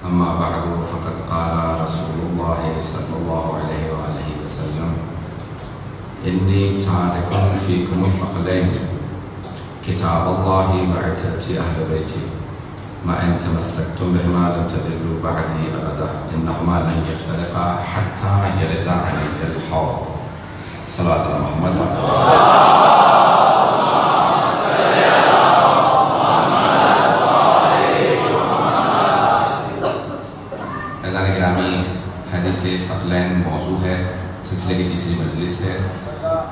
أما بعد فقد قال رسول الله صلى الله عليه وآله وسلم إني تارك فيكم الثقلين كتاب الله وعترة أهل بيتي ما إن تمسكتم بهما لن تضلوا بعدي أبدا إنهما لن يفترقا حتى يرد علي الحوض. صلوات على محمد حدیث ثقلین موضوع ہے، سلسلے کی تیسری مجلس ہے،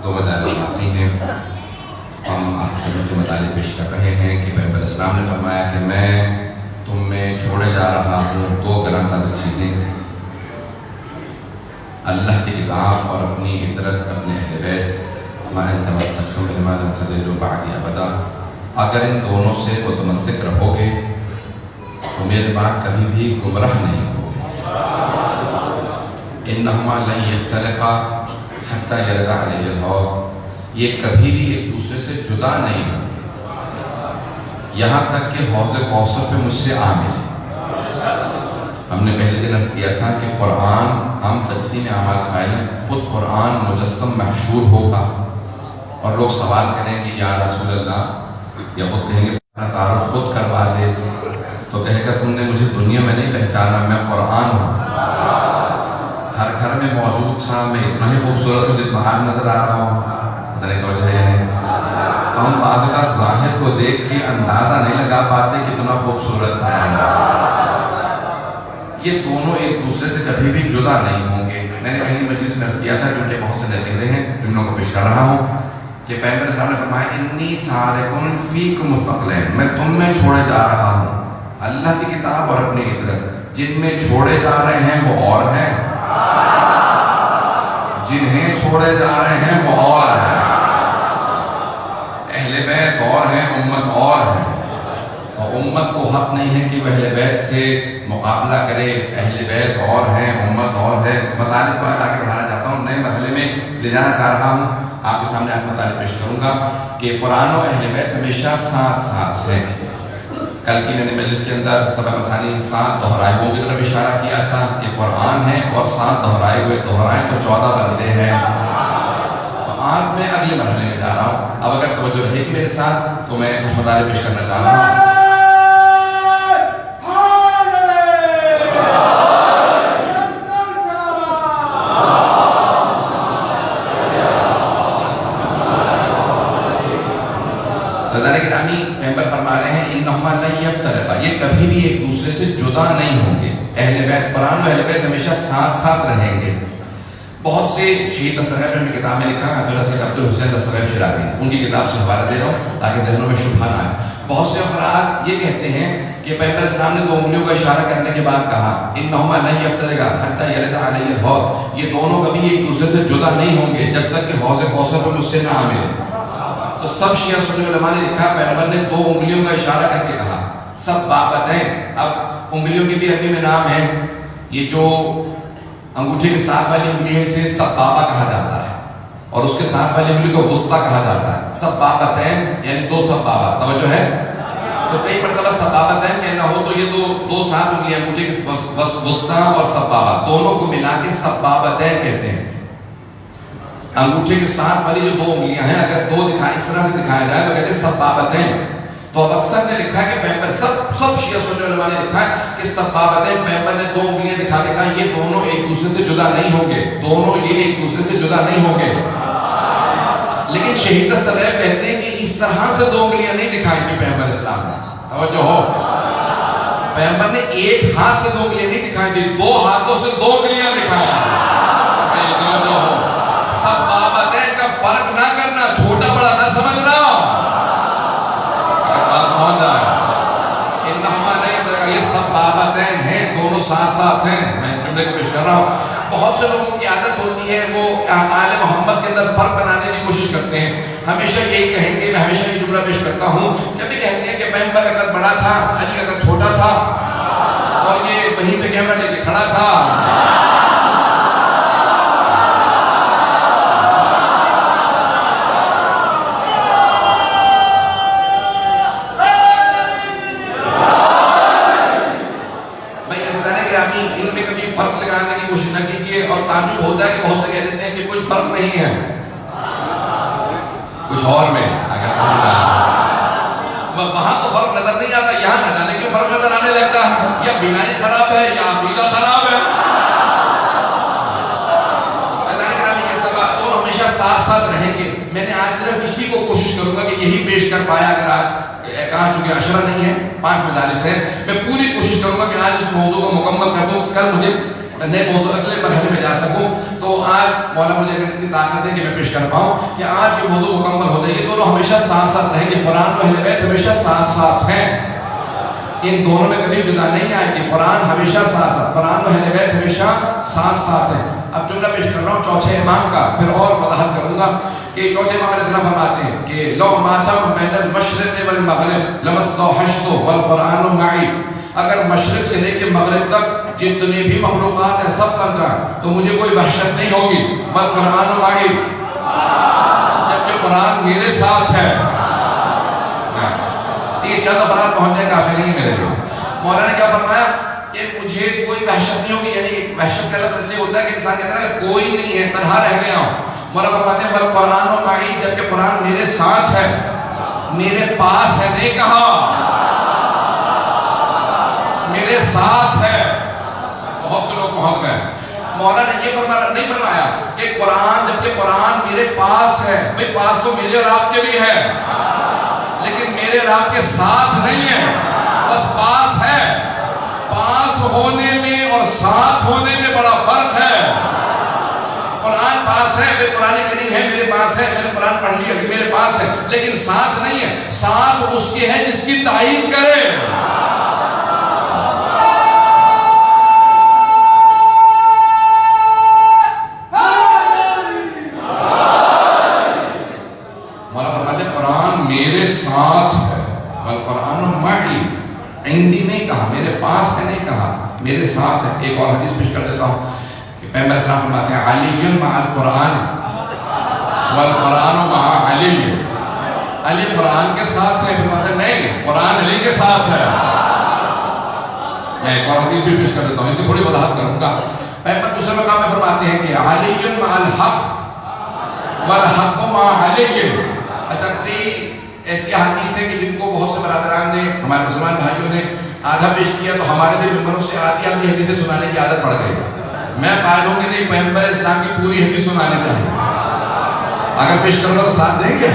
2 مطالعے باقی ہیں۔ ہم آپ کی خدمت میں مطالعے پیش کر رہے ہیں کہ پیغمبر علیہ السلام نے فرمایا کہ میں تم میں چھوڑے جا رہا ہوں 2 گراں قدر چیزیں، اللہ کی کتاب اور اپنی عطرت، اپنے اہل بیت، ما ان تمسکتم بہما لن تضلوا بعدی ابدا، اگر ان دونوں سے متمسک رہو گے تو میرے بعد کبھی بھی گمراہ نہیں ہو۔ انہما لن یفترقا حتی یرد علی الحوض، یہ کبھی بھی ایک دوسرے سے جدا نہیں ہو یہاں تک کہ حوض کوثر پہ مجھ سے آ ملے۔ ہم نے پہلے دن عرض کیا تھا کہ قرآن، ہم تقسیم اعمال قائل ہیں، خود قرآن مجسم محشور ہوگا اور لوگ سوال کریں کہ یا رسول اللہ، یا خود کہیں گے اپنا تعارف خود کروا دے، تو کہے گا تم نے مجھے دنیا میں نہیں پہچانا، میں قرآن ہوں، ہر گھر میں موجود تھا، میں اتنا ہی خوبصورت ہوں جتنا آج نظر آ رہا ہوں، پتہ نہیں توجہ ہے یا نہیں۔ تو ہم بعض اوقات ظاہر کو دیکھ کے اندازہ نہیں لگا پاتے کتنا خوبصورت ہے۔ یہ دونوں ایک دوسرے سے کبھی بھی جدا نہیں ہوں گے۔ میں نے کہیں مجلس میں عرض کیا تھا کیونکہ بہت سے نہ چہرے ہیں، جملوں کو پیش کر رہا ہوں کہ پیغمبر علیہ السلام نے فرمایا انی تارک فیکم الثقلین، میں تم میں چھوڑے جا رہا ہوں اللہ کی کتاب اور اپنی عطرت۔ جن میں چھوڑے جا رہے ہیں وہ اور ہیں، جنہیں چھوڑے جا رہے ہیں وہ اور ہیں، اہل بیت اور ہیں، امت اور ہے، اور امت کو حق نہیں ہے کہ وہ اہل بیت سے مقابلہ کرے۔ اہل بیت اور ہیں، امت اور ہے۔ مطالب کو آگے بڑھانا چاہتا ہوں، نئے مرحلے میں لے جانا چاہ رہا ہوں، آپ کے سامنے آج مطالب پیش کروں گا کہ قرآن و اہل بیت ہمیشہ ساتھ ساتھ ہیں۔ کل کی میں نے مجلس کے اندر سبق مثانی 7 دہرائے ہوئے کی طرف اشارہ کیا تھا کہ قرآن ہے اور 7 دہرائے ہوئے، دہرائے تو 14 بنتے ہیں۔ تو آج میں اگلے مرحلے میں جا رہا ہوں، اب اگر توجہ رہے گی میرے ساتھ تو میں کچھ مطالب پیش کرنا چاہ رہا ہوں۔ پیغمبر فرما رہے ہیں انہما لن یفترقا، یہ کبھی بھی ایک دوسرے سے جدا نہیں ہوں گے۔ اہل بیت، قرآن و اہل بیت ہمیشہ ساتھ ساتھ رہیں گے۔ بہت سے شہید دستغیب نے اپنی کتاب میں لکھا، حضرت سید عبدالحسین دستغیب شیرازی، ان کی کتاب سے حوالہ دے رہا ہوں تاکہ ذہنوں میں شبہ نہ آئے۔ بہت سے افراد یہ کہتے ہیں کہ پیغمبر اسلام نے 2 انگلیوں کا اشارہ کرنے کے بعد کہا انہما لن یفترقا حتی یرد علی الحوض، یہ دونوں کبھی ایک دوسرے سے جدا نہیں ہوں گے جب تک کہ حوض کوثر پر مجھ سے نہ ملے۔ تو سب شیعہ سنی علماء نے لکھا پیغمبر نے 2 انگلیوں کا اشارہ کر کے کہا، سب بابت ہیں۔ اب انگلیوں کے بھی عربی میں نام ہے، یہ جو انگوٹھی کے ساتھ والی انگلی ہے اسے سب بابا کہا جاتا ہے، اور اس کے ساتھ والی انگلی کو وسطیٰ کہا جاتا ہے۔ سب بابت ہیں یعنی 2 سب بابت، توجہ ہے؟ تو کئی مرتبہ سب بابت ہیں کہنا ہو تو یہ 2 ساتھ انگلیاں، انگوٹھی کے وسطیٰ اور سب بابا دونوں کو ملا کے سب بابت ہیں کہتے ہیں۔ انگوٹھے کے ساتھ والی جو 2 انگلیاں ہیں اگر 2 اس طرح سے دکھایا جائے تو کہتے ہیں سب بابت ہیں۔ تو اب اکثر نے لکھا ہے کہ پیغمبر سب شیعہ سنی علماء نے لکھا ہے کہ سب بابت ہیں، پیغمبر نے 2 انگلیاں دکھا کے کہا یہ دونوں ایک دوسرے سے جدا نہیں ہوں گے، دونوں یہ ایک دوسرے سے جدا نہیں ہوں گے۔ لیکن شہید دستغیب کہتے ہیں کہ اس طرح سے 2 انگلیاں نہیں دکھائی تھی پیغمبر اسلام نے، توجہ ہو، پیغمبر نے ایک ہاتھ سے 2 انگلیاں نہیں دکھائی تھی، 2 ہاتھوں سے 2 انگلیاں دکھائی۔ توجہ ہو، سب بابتین کا فرق نہ کرنا، چھوٹا بڑا نہ سمجھنا۔ انہما لن یفترقا، یہ سب بابتین ہیں، دونوں ساتھ ساتھ ہیں۔ میں جملے کو پیش کر رہا ہوں۔ بہت سے لوگوں کی عادت ہوتی ہے وہ آل محمد کے اندر فرق بنانے کی کوشش کرتے ہیں، ہمیشہ یہی کہیں گے، میں ہمیشہ یہ جملہ پیش کرتا ہوں جب بھی کہتے ہیں کہ پیغمبر کا قد بڑا تھا، علی کا قد چھوٹا تھا، اور یہ وہیں پہ کیمرہ لے کے کھڑا تھا۔ گرامی ان میں کبھی فرق لگانے کی کوشش نہ کیجیے، اور تعجب ہوتا ہے کہ بہت سے کہہ دیتے ہیں کہ کچھ فرق نہیں ہے کچھ اور میں، وہاں تو فرق نظر نہیں آتا، یہاں نہ جانے کے فرق نظر آنے لگتا ہے، یا بینائی خراب ہے یا عقیدہ خراب ہے۔ دونوں ہمیشہ ساتھ ساتھ رہیں گے۔ میں نے آج صرف اسی کو کوشش کروں گا کہ یہی پیش کر پایا، اگر آج کہاں چونکہ عشرہ نہیں ہے 5 مجالس ہیں، میں پوری کوشش کروں گا کہ آج اس موضوع کو مکمل کر دوں، کل مجھے نئے موضوع اگلے مرحلے میں جا سکوں۔ تو آج مولا مجھے اگر اتنی طاقت ہے کہ میں پیش کر پاؤں کہ آج یہ موضوع مکمل ہو جائے، یہ دونوں ہمیشہ ساتھ ساتھ رہیں گے۔ قرآن و اہل بیت ہمیشہ ساتھ ساتھ ہیں، ان دونوں میں کبھی جدا نہیں آئے گی۔ قرآن ہمیشہ ساتھ ساتھ، قرآن و اہل بیت ہمیشہ ساتھ ساتھ ہیں۔ اب جملہ پیش کر رہا ہوں چوتھے امام کا، پھر اور وضاحت کروں گا کہ چوتھے امام علیہ السلام فرماتے ہیں کہ لو ماتم بین المشرق والمغرب لمستوحشت والقرآن معی، اگر مشرق سے لے کے مغرب تک جتنے بھی مخلوقات ہیں سب مر جائیں تو مجھے کوئی وحشت نہیں ہوگی، والقرآن معی، جبکہ قرآن میرے ساتھ ہے۔ یہ چند افراد پہنچنے کافی نہیں میرے لیے۔ مولا نے کیا فرمایا کہ مجھے کوئی وحشت نہیں ہوگی، یعنی وحشت کا لفظ ایسے ہوتا ہے کہ انسان کہتا ہے کہ کوئی نہیں ہے، تنہا رہ گیا ہوں۔ مولا فرماتے ہیں والقرآن معی، جبکہ قرآن میرے ساتھ ہے، میرے پاس ہے، نہیں کہا میرے ساتھ ہے۔ بہت سے لوگ پہنچ گئے۔ مولا نے یہ نہیں فرمایا کہ قرآن جبکہ قرآن میرے پاس ہے، بھئی پاس تو میرے اور آپ کے بھی ہے، لیکن میرے اور آپ کے ساتھ نہیں ہے، بس پاس ہے۔ پاس ہونے میں اور ساتھ ہونے میں بڑا فرق ہے۔ قرآن پاس ہے، بھئی قرآن کریم ہے میرے پاس ہے، میں نے قرآن پڑھ لیا کہ میرے پاس ہے، لیکن ساتھ نہیں ہے۔ ساتھ اس کے ہے جس کی تائید کرے۔ میرے ساتھ ہے، والقرآن معی، عندی نہیں کہا، میرے پاس ہے نہیں کہا، میرے ساتھ ہے۔ ایک اور حدیث پیش کر دیتا ہوں کہ پیغمبر صلی اللہ علیہ وسلم فرماتے ہیں علی مع القرآن والقرآن مع علی، علی قرآن کے ساتھ ہے، فرماتے ہیں نہیں، قرآن علی کے ساتھ ہے۔ میں ایک اور حدیث بھی پیش کر دیتا ہوں، اس کی تھوڑی وضاحت کروں گا۔ پیغمبر دوسرے مقام میں فرماتے ہیں کہ علی مع الحق والحق مع علی۔ اچھا، کئی ایسی حدیث ہے کہ جن کو بہت سے برادران نے، ہمارے مسلمان بھائیوں نے آدھا پیش کیا تو ہمارے بھی ممبروں سے آدھی حدیثیں سنانے کی عادت پڑ گئی۔ میں قائل ہوں کہ نہیں، پیغمبر اسلام کی پوری حدیث سنانی چاہیے۔ اگر پیش کروں گا تو ساتھ دیں گے؟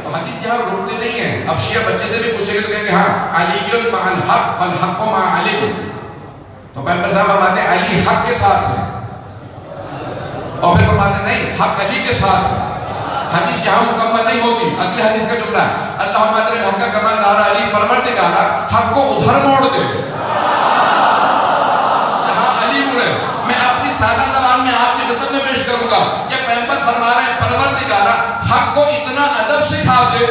تو حدیث یہاں رکتے نہیں ہیں۔ اب شیعہ بچے سے بھی پوچھیں گے تو کہیں گے ہاں علی مع الحق والحق مع علی، تو پیغمبر صاحب فرماتے ہیں علی حق کے ساتھ ہے، اور پھر فرماتے ہیں نہیں، حق علی کے ساتھ ہے۔ حدیث یہاں مکمل نہیں ہوتی، اگلے حدیث کا جملہ ہے اللہم ادر الحق کما دار علی، پروردگارا حق کو ادھر موڑ دے جہاں علی مڑے۔ میں اپنی سادہ زبان میں آپ کی خدمت میں پیش کروں گا کہ پیغمبر فرما رہے ہیں پروردگارا حق کو اتنا ادب سکھا دے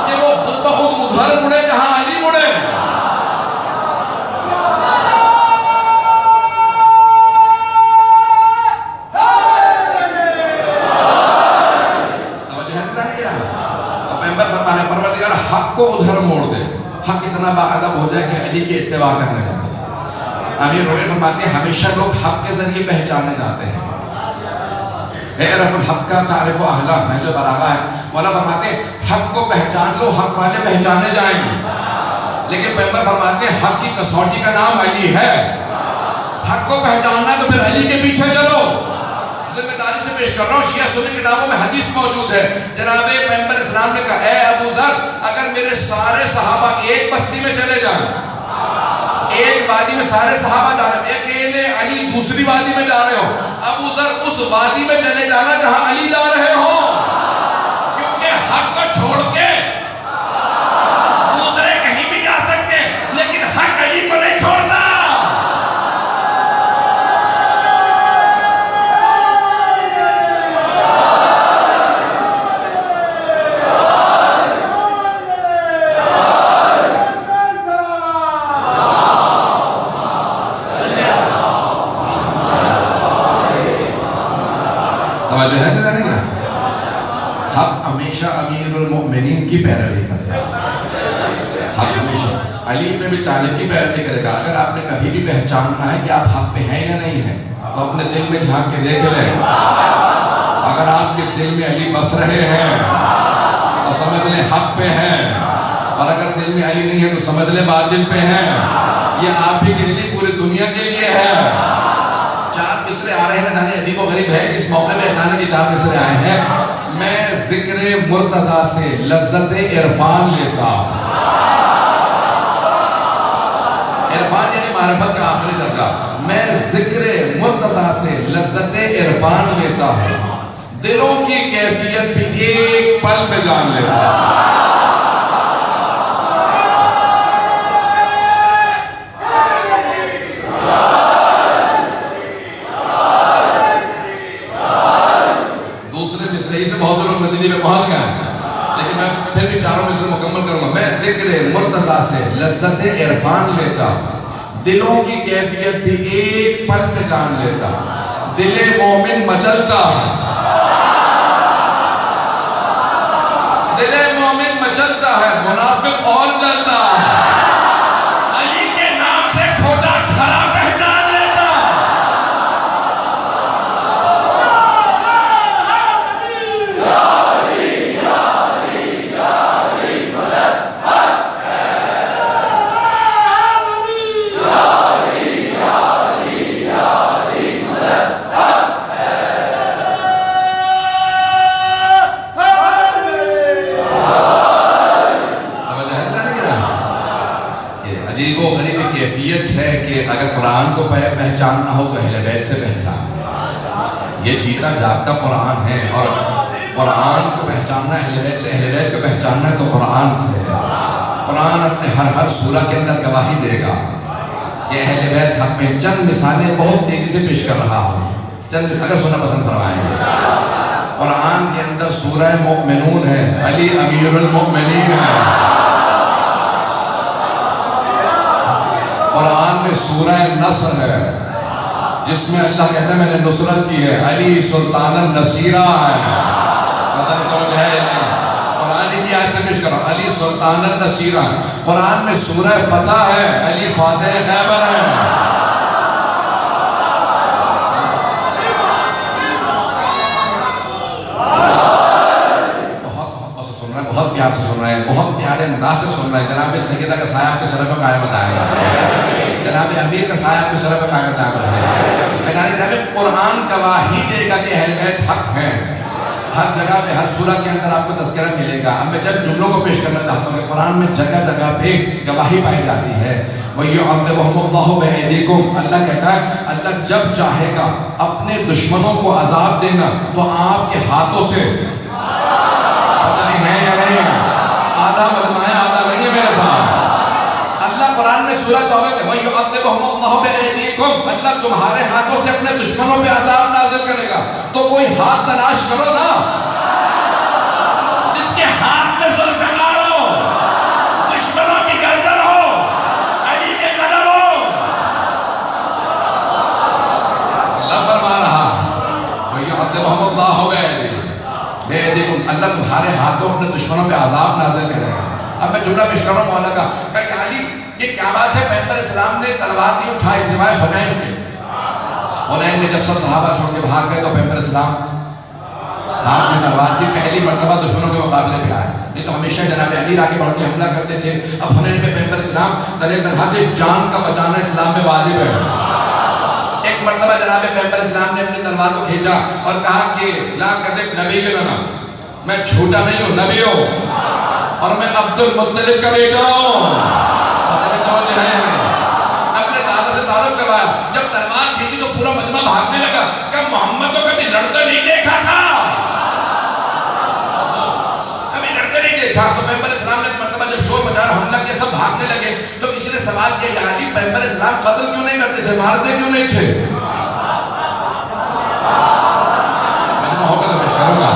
کہ وہ خود بخود ادھر مڑے جہاں علی مڑے۔ پروردگار حق کو ادھر موڑ دے، حق اتنا باادب ہو جائے کہ علی کی اتباع کرنے لگے۔ امیر روحی فرماتے ہیں ہمیشہ لوگ حق کے ذریعے پہچانے جاتے ہیں۔ اعرف الحق کا تعرف اہلا، نہج البلاغہ ہے۔ مولا فرماتے ہیں حق کو پہچان لو، حق والے پہچانے جائیں گے، لیکن پیغمبر فرماتے ہیں حق کی کسوٹی کا نام علی ہے۔ حق کو پہچاننا تو پھر علی کے پیچھے چلو۔ ذمہ داری سے پیش کر رہا ہوں، شیعہ سنی کتابوں میں حدیث موجود ہے، جناب پیغمبر اسلام نے کہا اے ابو ذر، اگر میرے سارے صحابہ ایک بستی میں چلے جائیں، ایک وادی میں سارے صحابہ جا رہے ہیں، اکیلے علی دوسری وادی میں جا رہے ہو، ابو ذر اس وادی میں چلے جانا جہاں علی جا رہے ہو، کیونکہ حق کو چھوڑ کے دوسرے کہیں بھی جا سکتے لیکن حق علی کو نہیں چھوڑتا۔ المؤمنین کی پیروی کرتا ہے. حق ہمیشہ علی ابن ابی طالب کی پیروی کرے گا. اگر آپ نے کبھی بھی پہچاننا ہے کہ آپ حق پہ ہیں یا نہیں ہیں تو اپنے دل میں جھانک کے دیکھ لیں. اگر آپ کے دل میں علی بس رہے ہیں تو سمجھ لیں حق پہ ہیں, اور اگر دل میں علی نہیں ہے تو سمجھ لیں باطل پہ ہیں. یہ آپ بھی کے لیے پوری دنیا کے لیے ہے. 4 مصرے آ رہے ہیں, دانے عجیب و غریب ہے. اس موقع میں اچانک 4 مصرے آئے ہیں. میں ذکر مرتضیٰ سے لذت عرفان لیتا ہوں. عرفان یعنی معرفت کا آخری درجہ. میں ذکر مرتضیٰ سے لذت عرفان لیتا ہوں. دلوں کی کیفیت بھی ایک پل میں جان لیتا ہوں. دوسرے مصرعی سے بہت سے لوگ مدینے میں پہنچ گئے ہیں, لیکن میں پھر بھی 4 مصرے مکمل کروں گا. میں ذکر مرتضیٰ سے لذت عرفان لیتا ہوں. دلوں کی کیفیت بھی ایک پل میں جان لیتا ہوں. دل مومن مچلتا ہے, دل مومن مچلتا ہے, منافق اور جلتا ہے. علی کے نام سے کھوٹا کھڑا پہچان لیتا ہے. عجیب و غریب کیفیت ہے کہ اگر قرآن کو پہچاننا ہو تو اہل بیت سے پہچان. یہ جیتا جاگتا قرآن ہے, اور قرآن کو پہچاننا اہل بیت سے, اہل بیت کو پہچاننا ہے تو قرآن سے ہے. قرآن اپنے ہر سورہ کے اندر گواہی دے گا کہ اہل بیت حق میں. چند مثالیں بہت تیزی سے پیش کر رہا ہوں, چند اگر سننا پسند فرمائیں گے. قرآن کے اندر سورہ مؤمنون ہے, علی امیر المؤمنین ہے. قرآن میں سورہ نصر ہے جس میں اللہ کہتا ہے میں نے نصرت کی ہے, علی سلطان النصیرہ ہے. پتہ نہیں سمجھ ہے یا نہیں. قرآن کی آیت سے پیش کرو, علی سلطان النصیرہ. قرآن میں سورہ فتح ہے, علی فاتح خیبر ہے. بہت پیار سے سن رہے ہیں, بہت پیارے انداز سے سن رہے ہیں. جناب سیدہ کا سایہ آپ کے سر پہ قائم بتائے گا, جناب امیر کا سایہ آپ کے سر پہ قائم بتائے گا. جناب قرآن گواہی دے گا کہ اہل بیت حق ہیں. ہر جگہ پہ, ہر سورہ کے اندر آپ کو تذکرہ ملے گا. اب میں چند جملوں کو پیش کرنا چاہتا ہوں کہ قرآن میں جگہ جگہ پہ گواہی پائی جاتی ہے. وَيُعَذِّبُهُمُ اللَّهُ بِأَيْدِيكُمْ. اللہ کہتا ہے اللہ جب چاہے گا اپنے دشمنوں کو عذاب دینا تو آپ کے ہاتھوں سے. پتہ نہیں ہے یا نہیں ہے, آدھا مجمع ہے آدھا نہیں ہے میرے ساتھ. اللہ قرآن میں سورہ توبہ میں وَيُعَذِّبُهُمُ اللَّهُ بِأَيْدِيكُمْ, اللہ تمہارے ہاتھوں سے اپنے دشمنوں پہ عذاب نازل کرے گا. تو کوئی ہاتھ تلاش کرو نا جس کے ہاتھ میں ذوالفقار ہو, دشمنوں کی گردن ہو, علی کے قدم ہو. اللہ فرما رہا وَيُعَذِّبُهُمُ اللَّهُ بِأَيْدِيكُمْ, اللہ تمہارے ہاتھوں اپنے دشمنوں پہ عذاب نازل کرے گا. اب میں جملہ پیش کر رہا ہوں مولا کا کہ علی یہ کیا بات ہے, پیغمبر اسلام نے تلوار نہیں اٹھائی سوائے حنین کے. حنین میں جب سب صحابہ چھوڑ کے بھاگ گئے تو پیغمبر اسلام ہاتھ میں تلوار تھی, پہلی مرتبہ دشمنوں کے مقابلے پہ آئے. نہیں تو ہمیشہ جناب امیر آگے بڑھ کے حملہ کرتے تھے. اب حنین میں پیغمبر اسلام تنہا تھے, جان کا بچانا اسلام میں واجب ہے. ایک مرتبہ جناب پیغمبر اسلام نے اپنی تلوار کو کھینچا اور کہا کہ لا کذب نبی کے لنا, میں جھوٹا نہیں ہوں, نبی ہوں, اور میں عبد المطلب کا بیٹا ہوں. اپنے دادا سے تعارف کروایا. جب تلوار کھینچی تو پورا مجمع بھاگنے لگا کہ محمد تو کبھی لڑتا نہیں دیکھا تھا, کبھی لڑتا نہیں دیکھا. تو پیغمبر اسلام نے ایک مرتبہ جب شور مچا رہا حملہ کیا, سب بھاگنے لگے, تو کسی نے سوال کیا یا علی پیغمبر اسلام قتل کیوں نہیں کرتے تھے, مارتے کیوں نہیں تھے؟ مجمع ہوگا تو میں شرم گا.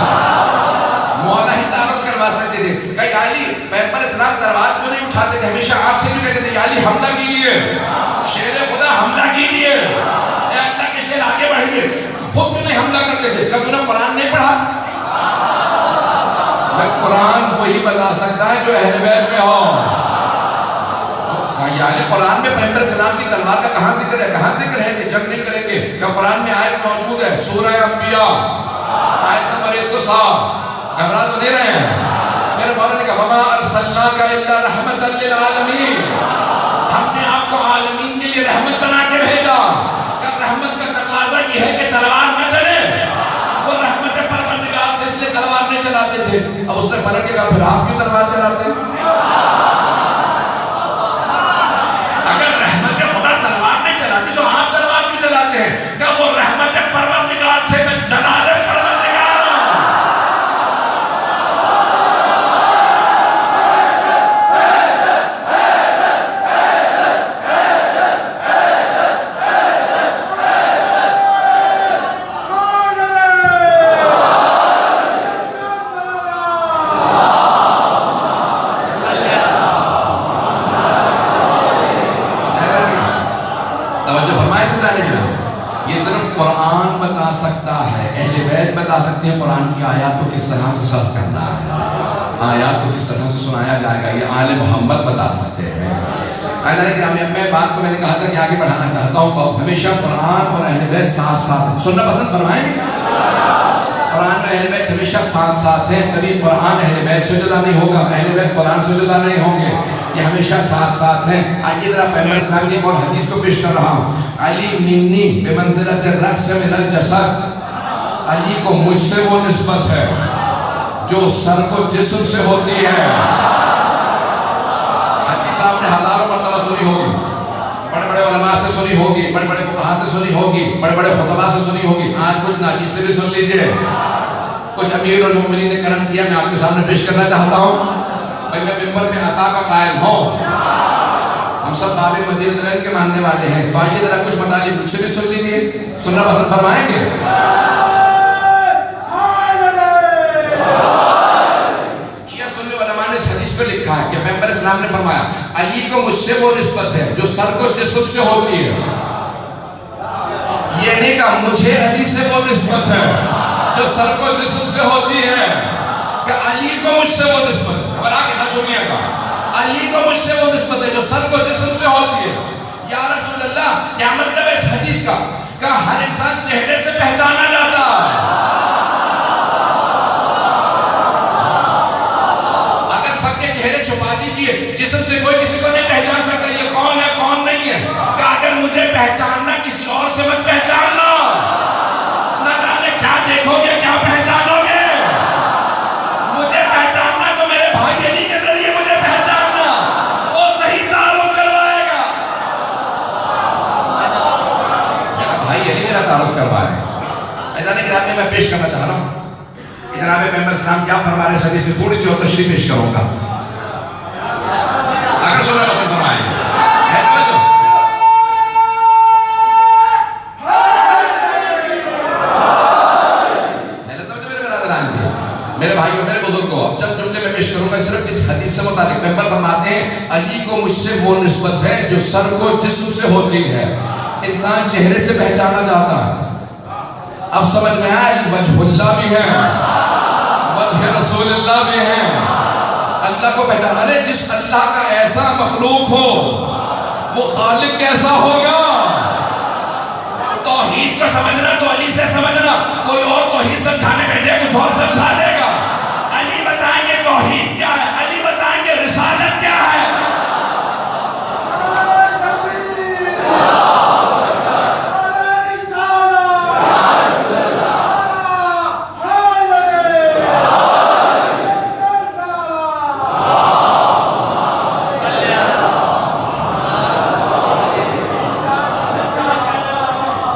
مولا ہی تعارف کروا سکتے تھے کہ علی پیغمبر اسلام تلوار کیوں نہیں اٹھاتے تھے, ہمیشہ آپ سے کیوں کہتے تھے علی حملہ کیجیے, شیر خدا حملہ کیجیے, اے اللہ کے شیر آگے بڑھیے. خود کیوں نہیں حملہ کرتے تھے, کیا تم نے قرآن نہیں پڑھا؟ میں قرآن وہی بتا سکتا ہے جو اہل بیت میں ہو. یعنی قرآن میں پیغمبر اسلام کی تلوار کا کہاں ذکر ہے؟ کہاں ذکر ہے کہ جنگ نہیں کریں گے؟ کیا قرآن میں آیت موجود ہے؟ سورہ انبیاء آیت نمبر 107. گھبرا تو نہیں رہے ہیں؟ میرے مولا نے کہا وَمَا أَرْسَلْنَاكَ إِلَّا رَحْمَةً لِّلْعَالَمِينَ. ہم نے آپ کو عالمین کے لیے رحمت بنا کے بھیجا. کہ رحمت کا تقاضا یہ ہے کہ تلوار نہ چلے. وہ رحمت پروردگار تھے اس لیے تلوار نہیں چلاتے تھے. اب اس نے پلٹ کے کہا پھر آپ کیوں تلوار چلاتے ہیں؟ اگر رحمت خدا تلوار نہیں چلاتی تو آپ تلوار کیوں چلاتے ہیں؟ کہ وہ رحمت پروردگار تھے میں جلال پروردگار ہوں. یہ صرف قرآن بتا سکتا ہے. اہل بیت بتا سکتے ہیں قرآن کی آیات کو کس طرح سے صرف کرنا ہے, آیات کو کس طرح سے سنایا جائے گا. یہ آل محمد بتا سکتے ہیں. میں بات کو میں نے کہا تھا کہ آگے بڑھانا چاہتا ہوں تو ہمیشہ قرآن اور اہل بیت ساتھ ساتھ سننا پسند فرمائیں گے. قرآن میں اہل بیت ہمیشہ ساتھ ساتھ ہیں. کبھی قرآن اہل بیت سے جدا نہیں ہوگا, اہل بیت قرآن سے جدا نہیں ہوں گے. یہ ہمیشہ ساتھ ساتھ ہیں. آئیے ذرا پیغمبر اسلام کی ایک اور حدیث کو پیش کر رہا ہوں. علی منی بمنزلت الرأس من الجسد. علی کو مجھ سے وہ نسبت ہے جو سر کو جسم سے ہوتی ہے. حدیث صاحب نے ہزاروں مرتبہ سنی ہوگی, بڑے بڑے علماء سے سنی ہوگی, بڑے بڑے فقہاء سے سنی ہوگی, بڑے بڑے خطباء سے سنی ہوگی. آج کچھ ناجی سے بھی سن لیجئے. کچھ امیر المومنین نے کرم کیا, میں آپ کے سامنے پیش کرنا چاہتا ہوں. بھائی میں ممبر میں عطا کا قائل ہوں. ہم سب باب مدینہ کے ماننے والے ہیں. بھائی ذرا کچھ مطالب مجھ سے بھی سن لیجئے. سننا پسند فرمائیں گے؟ شیعہ سنی علماء نے اس حدیث کو لکھا ہے کہ پیغمبر اسلام نے فرمایا علی کو مجھ سے وہ نسبت ہے جو سر کو جسم سے ہوتی ہے. یہ نہیں کہا مجھے علی سے وہ نسبت ہے جو سر کو جسم سے ہوتی ہے. کہ علی کو مجھ سے وہ نسبت ہے, خبر آکے نہ سنیے گا, علی کو مجھ سے وہ نسبت ہے جو سر کو جسم سے ہوتی ہے. یا رسول اللہ, کیا مطلب ہے اس حدیث کا؟ کہ ہر انسان چہرے سے پہچانا جاتا ہے. اگر سب کے چہرے چھپا دیجئے, جسم سے کوئی کسی کو نہیں پہچان سکتا یہ کون ہے کون نہیں ہے. کہ اگر مجھے پہچاننا کسی اور سے مت پہچاننا. نہ جانے کیا دیکھو گے کیا پہچانو گے. مجھے پہچاننا تو میرے بھائی علی کے ذریعے مجھے پہچاننا, وہ صحیح تعارف کروائے گا. میرا بھائی علی میرا تعارف کروائے گا. ایسا نہیں کہ میں پیش کرنا چاہ رہا ہوں. جناب پیغمبر اسلام کیا فرما رہے ہیں حدیث میں, تھوڑی سی اور تشریح پیش کروں گا اگر سننا پسند فرمائیں. میرے بھائیوں میرے بزرگوں, اب جب جملے میں پیش کروں گا صرف اس حدیث سے متعلق. پیغمبر فرماتے ہیں علی کو مجھ سے وہ نسبت ہے جو سر کو جسم سے ہوتی ہے. انسان چہرے سے پہچانا جاتا ہے. اب سمجھ میں آیا علی وجہ اللہ بھی ہے, وجہ رسول اللہ بھی ہے. اللہ کو پہچانا, ارے جس اللہ کا ایسا مخلوق ہو وہ خالق کیسا ہوگا. توحید کو سمجھنا تو علی سے سمجھنا, کوئی اور توحید سمجھانے بیٹھے کچھ اور سمجھا دے گا. علی بتائیں گے توحید کیا ہے, علی بتائیں گے رسالت کیا ہے.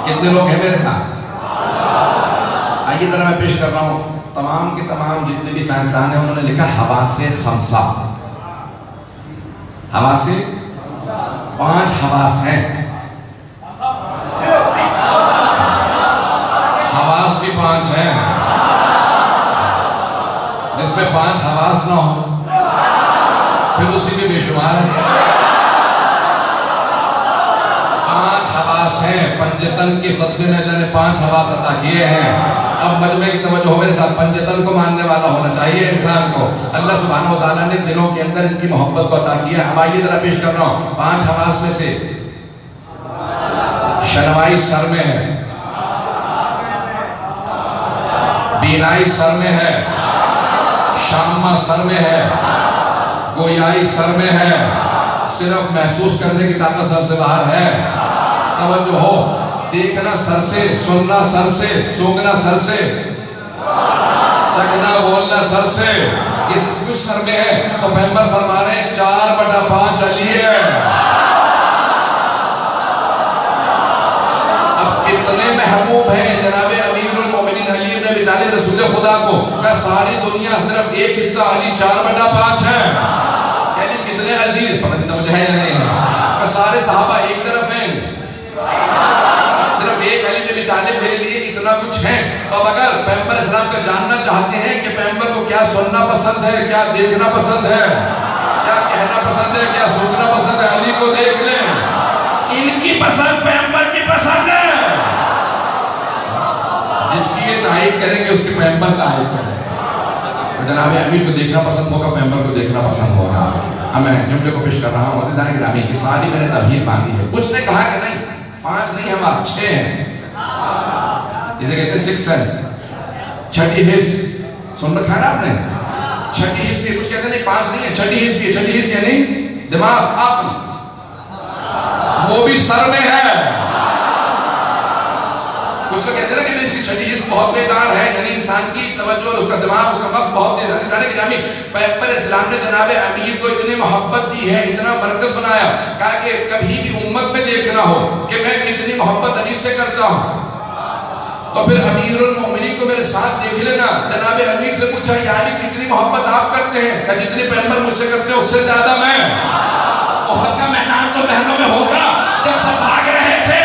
کتنے لوگ ہیں میرے ساتھ؟ آئیے ذرا میں پیش کر رہا ہوں. تمام کے تمام جتنے بھی سائنسدان ہیں انہوں نے لکھا حواس خمسہ. حواس 5 حواس ہیں. حواس بھی 5 ہیں. جس میں 5 حواس نہ ہو پھر اسی میں بے شمار ہے. 5 حواس ہیں، پنجتن کے صدقے میں اللہ نے 5 حواس عطا کیے ہیں. اب مجمع کی توجہ ہو میرے ساتھ، پنجتن کو ماننے والا ہونا چاہیے انسان کو. اللہ سبحانہ و تعالیٰ نے دلوں کے اندر ان کی محبت کو عطا کیا. اب آئیے ذرا پیش کر رہا ہوں. 5 حواس میں سے شنوائی سر میں ہے، بینائی سر میں ہے، شامہ سر میں ہے، گویائی سر میں ہے، صرف محسوس کرنے کی طاقت سر سے باہر ہے. توجہ ہو، دیکھنا سر سے، سننا سر سے، سونگنا سر سے، چکنا بولنا سر سے. یہ سب کچھ سر میں ہے. تو پیغمبر فرما رہے ہیں 4/5 علی ہے. اب کتنے محبوب ہیں جناب امیر المومنین علی ابن ابی طالب رسول خدا کو کہ ساری دنیا صرف ایک حصہ علی 4/5 ہے. یعنی کتنے عزیز، پتہ نہیں توجہ ہے یا نہیں ہے، کہ سارے صحابہ ایک طرف ہیں، صرف ایک علی ابن ابی طالب میرے لیے اتنا کچھ ہے. تو اب اگر پیغمبر اسلام کا جاننا چاہتے ہیں کہ پیغمبر کو کیا سننا پسند ہے، کیا دیکھنا پسند ہے، کیا کہنا پسند ہے، کیا سوچنا پسند ہے، علی کو دیکھ لیں. ان کی پسند پیغمبر کی پسند ہے. جس کی یہ تائید کریں گے اس کی پیغمبر تائید کریں. جناب امیر کو دیکھنا پسند ہوگا، پیغمبر کو دیکھنا پسند ہوگا. اب میں جملے کو پیش کر رہا ہوں. عزیزان گرامی، کے ساتھ ہی میں نے تمہید مانگی ہے. کچھ نے کہا کہ نہیں 5 نہیں ہمارے 6 ہیں. جسے کہتے ہیں 6 سینس، 6ٹھی حص. سن رکھا ہے نا آپ نے؟ 6ٹھی حص بھی. کچھ کہتے ہیں نہیں 5 نہیں ہے، 6ٹھی حص بھی ہے. 6ٹھی حص یعنی دماغ، عقل، وہ بھی سر میں ہے. کچھ لوگ کہتے ہیں نا کہ اس کی 6ٹھی حص بہت بیکار ہے، یعنی انسان کی توجہ اور اس کا دماغ، اس کا مغز بہت تیز ہے. عزیزان گرامی، پیغمبر اسلام نے جناب امیر کو اتنی محبت دی ہے، اتنا مرکز بنایا، کہا کہ کبھی بھی امت میں دیکھنا ہو کہ میں کتنی محبت علی سے کرتا ہوں تو پھر امیر المومنین کو میرے ساتھ دیکھ لینا. جناب امیر سے پوچھا یا علی کتنی محبت آپ کرتے ہیں؟ کہ جتنی پیغمبر مجھ سے کرتے ہیں اس سے زیادہ میں. احد کا میدان تو ذہنوں میں ہوگا جب سب بھاگ رہے تھے،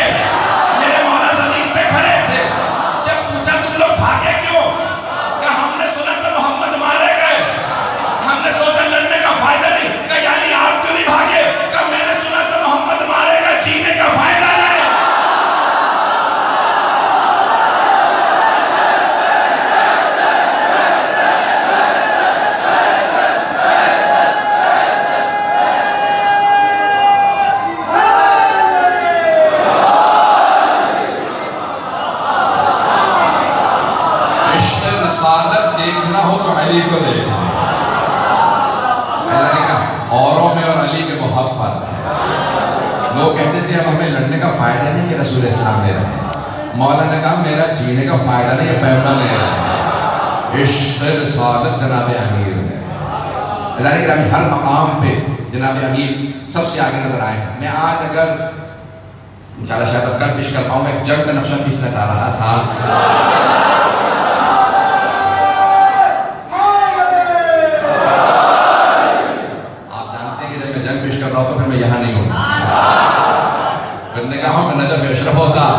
میرے مولا زمین پہ کھڑے تھے. جب پوچھا تم لوگ بھاگے کیوں؟ کہ ہم نے سنا تھا محمد مارے گئے، ہم نے سوچا لڑنے کا فائدہ نہیں. کہ یعنی آپ کیوں نہیں بھاگے؟ کہ میں نے سنا تھا محمد مارے گئے، جینے کا فائدہ نہیں. دیکھنا ہو تو علی کو دیکھنا. اللہ نے کہا اوروں میں اور علی میں بہت فرق ہے. لوگ کہتے تھے اب ہمیں لڑنے کا فائدہ نہیں کہ رسول اسلام لے رہے ہیں. مولا نے کہا میرا جینے کا فائدہ نہیں ہے، پیغمبر لے رہے ہیں. عشق رسالت جناب امیر ہے. اللہ نے کہا ہر مقام پہ جناب امیر سب سے آگے نظر آئے ہیں. میں آج اگر انشاءاللہ شاید اب کل پیش کر پاؤں گا، ایک جنگ کا نقشہ کھینچنا چاہ رہا تھا. تو پھر میں یہاں نہیں ہوتا، پھر نے کہا میں نجف اشرف ہوتا.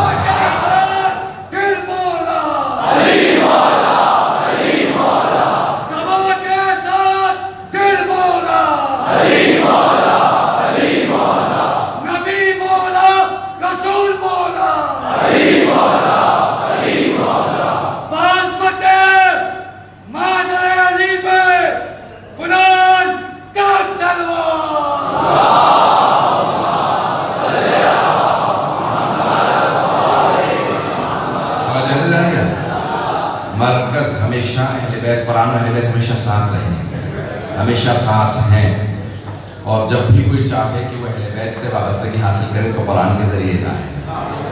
مرکز ہمیشہ اہل بیت، قرآن و اہل بیت ہمیشہ ساتھ رہیں گے، ہمیشہ ساتھ ہیں. اور جب بھی کوئی چاہے کہ وہ اہل بیت سے وابستگی حاصل کرے تو قرآن کے ذریعے جائیں.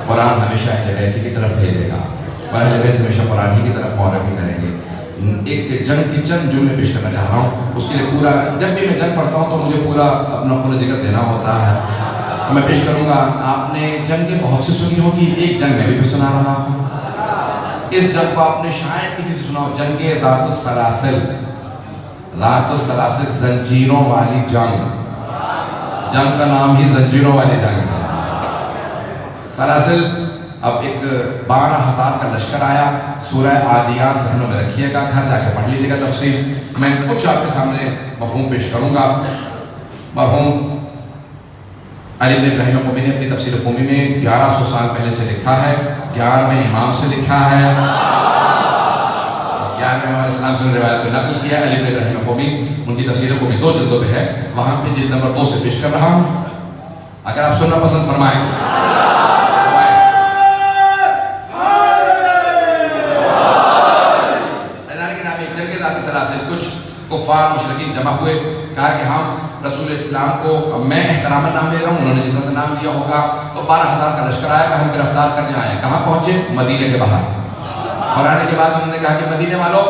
قرآن ہمیشہ اہل بیت کی طرف بھیجے گا اور اہل بیت ہمیشہ قرآن ہی کی طرف معرفی کریں گے. ایک جنگ کی چند جملے پیش کرنا چاہ رہا ہوں. اس کے لیے پورا، جب بھی میں جنگ پڑھتا ہوں تو مجھے پورا اپنا خون ذکر دینا ہوتا ہے. میں پیش کروں گا. آپ نے جنگیں بہت سی سنی ہوگی، ایک جنگ میں بھی سنا رہا ہوں. اس جنگ کو آپ نے شاید کسی سے سنا ہو، جنگ ذات السلاسل. ذات السلاسل زنجیروں والی جنگ. جنگ کا نام ہی زنجیروں والی جنگ ہے. سلاسل. اب ایک 12,000 کا لشکر آیا. سورہ عادیات ذہنوں میں رکھیے گا، گھر جا کے پڑھ لیجیے گا تفصیل. میں کچھ آپ کے سامنے مفہوم پیش کروں گا. مفہوم علی بن ابراہیم قمی نے اپنی تفسیر قمی میں 1100 سال پہلے سے لکھا ہے، 11ویں امام سے لکھا ہے، 11ویں امام علیہ السلام سے روایت کو نقل کیا ہے۔ علی بن ابراہیم قمی، ان کی تفسیر قمی 2 جلدوں پہ ہے، وہاں پہ جلد نمبر 2 سے پیش کر رہا ہوں، اگر آپ سننا پسند فرمائیں۔ کچھ کفار مشرکین جمع ہوئے، کہا کہ ہم رسول اسلام کو، میں احترام نام لے رہا ہوں، انہوں نے جس طرح سے نام لیا ہوگا، تو 12,000 کا لشکر آیا کہ ہم گرفتار کرنے آئے ہیں۔ کہاں پہنچے؟ مدینے کے باہر، اور آنے کے بعد انہوں نے کہا کہ مدینے والوں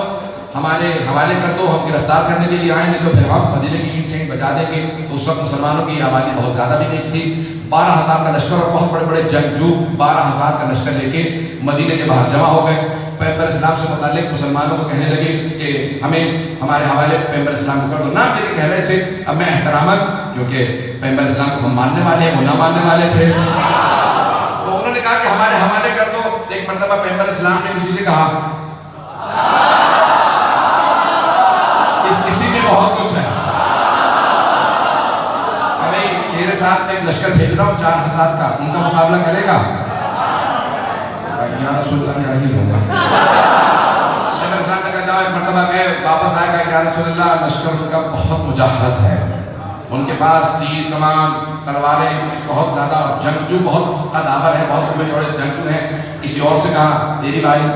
ہمارے حوالے کر دو، ہم گرفتار کرنے کے لیے آئے، نہیں تو پھر ہم مدینے کی اینٹ سے بجا دیں گے۔ اس وقت مسلمانوں کی آبادی بہت زیادہ بھی نہیں تھی، 12,000 کا لشکر اور بہت بڑے بڑے جنگجو 12,000 کا لشکر لے کے مدینے کے باہر جمع ہو گئے۔ پیغمبر اسلام سے متعلق مسلمانوں کو کہنے لگے کہ ہمیں ہمارے حوالے پیغمبر اسلام کو کر دو، نام لے کے کہہ رہے تھے۔ اب میں احتراماً، کیونکہ پیغمبر اسلام کو ہم ماننے والے ہیں، وہ نہ ماننے والے تھے، تو انہوں نے کہا کہ ہمارے حوالے کر دو۔ ایک مرتبہ پیغمبر اسلام نے کسی سے کہا، کسی میں بہت کچھ ہے، ابھی تیرے ساتھ ایک لشکر بھیج رہا ہوں 4,000 کا، ان کا مقابلہ کرے گا؟ یا رسول اللہ کیا نہیں لوں گا۔ پیغمبر اسلام نے کہا جاؤ، ایک مرتبہ گئے، واپس آئے گا، یا رسول اللہ لشکر ان کا بہت مجہز ہے، ان کے پاس تیر کمان تلواریں بہت زیادہ، جنگجو بہت قداور ہے، بہت لمبے چوڑے جنگجو ہیں۔ کسی اور سے کہا تیری باری۔